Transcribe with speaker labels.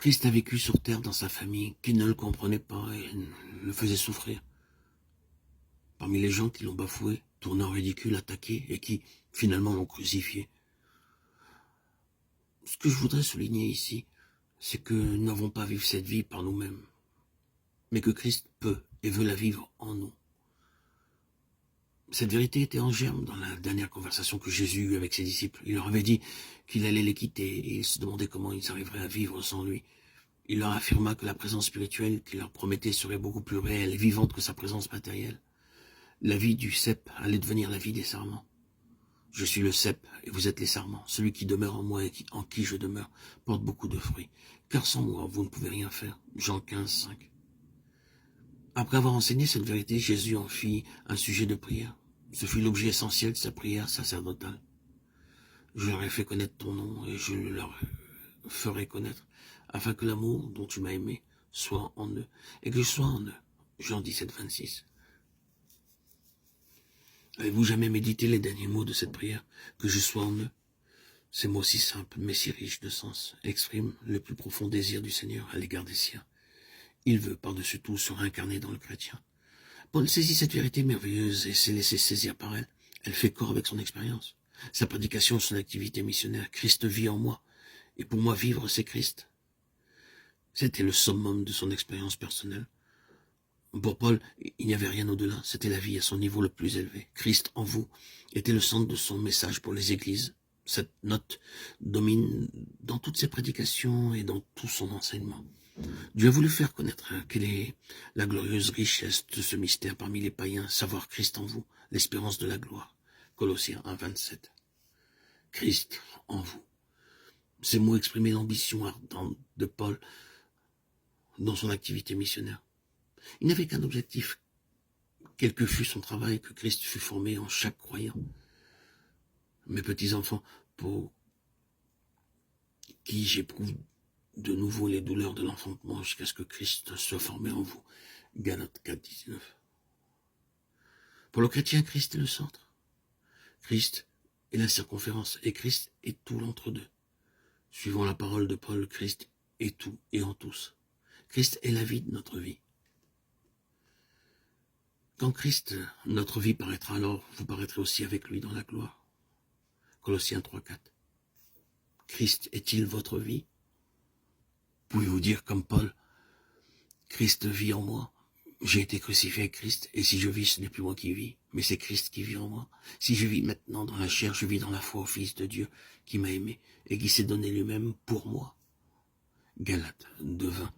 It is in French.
Speaker 1: Christ a vécu sur terre dans sa famille, qui ne le comprenait pas et le faisait souffrir. Parmi les gens qui l'ont bafoué, tourné en ridicule, attaqué et qui, finalement, l'ont crucifié. Ce que je voudrais souligner ici, c'est que nous n'avons pas à vivre cette vie par nous-mêmes, mais que Christ peut et veut la vivre en nous. Cette vérité était en germe dans la dernière conversation que Jésus eut avec ses disciples. Il leur avait dit qu'il allait les quitter et ils se demandaient comment ils arriveraient à vivre sans lui. Il leur affirma que la présence spirituelle qu'il leur promettait serait beaucoup plus réelle et vivante que sa présence matérielle. La vie du cep allait devenir la vie des sarments. Je suis le cep et vous êtes les sarments. Celui qui demeure en moi et en qui je demeure porte beaucoup de fruits. Car sans moi, vous ne pouvez rien faire. Jean 15, 5. Après avoir enseigné cette vérité, Jésus en fit un sujet de prière. Ce fut l'objet essentiel de sa prière sacerdotale. Je leur ai fait connaître ton nom et je leur ferai connaître, afin que l'amour dont tu m'as aimé soit en eux et que je sois en eux. Jean 17, 26. Avez-vous jamais médité les derniers mots de cette prière? Que je sois en eux. Ces mots si simples, mais si riches de sens, expriment le plus profond désir du Seigneur à l'égard des siens. Il veut, par-dessus tout, se réincarner dans le chrétien. Paul saisit cette vérité merveilleuse et s'est laissé saisir par elle. Elle fait corps avec son expérience. Sa prédication, son activité missionnaire. Christ vit en moi. Et pour moi, vivre, c'est Christ. C'était le summum de son expérience personnelle. Pour Paul, il n'y avait rien au-delà. C'était la vie à son niveau le plus élevé. Christ en vous était le centre de son message pour les églises. Cette note domine dans toutes ses prédications et dans tout son enseignement. Dieu a voulu faire connaître quelle est la glorieuse richesse de ce mystère parmi les païens, savoir Christ en vous, l'espérance de la gloire. Colossiens 1, 27. Christ en vous. Ces mots exprimaient l'ambition ardente de Paul dans son activité missionnaire. Il n'avait qu'un objectif, quel que fût son travail, que Christ fût formé en chaque croyant. Mes petits-enfants, pour qui j'éprouve de nouveau les douleurs de l'enfantement jusqu'à ce que Christ soit formé en vous. Galates 4, 19. Pour le chrétien, Christ est le centre. Christ est la circonférence et Christ est tout l'entre-deux. Suivant la parole de Paul, Christ est tout et en tous. Christ est la vie de notre vie. Quand Christ, notre vie, paraîtra, alors vous paraîtrez aussi avec lui dans la gloire. Colossiens 3, 4. Christ est-il votre vie? Pouvez-vous dire comme Paul, Christ vit en moi, j'ai été crucifié avec Christ, et si je vis, ce n'est plus moi qui vis, mais c'est Christ qui vit en moi. Si je vis maintenant dans la chair, je vis dans la foi au Fils de Dieu, qui m'a aimé, et qui s'est donné lui-même pour moi. Galates 2, 20.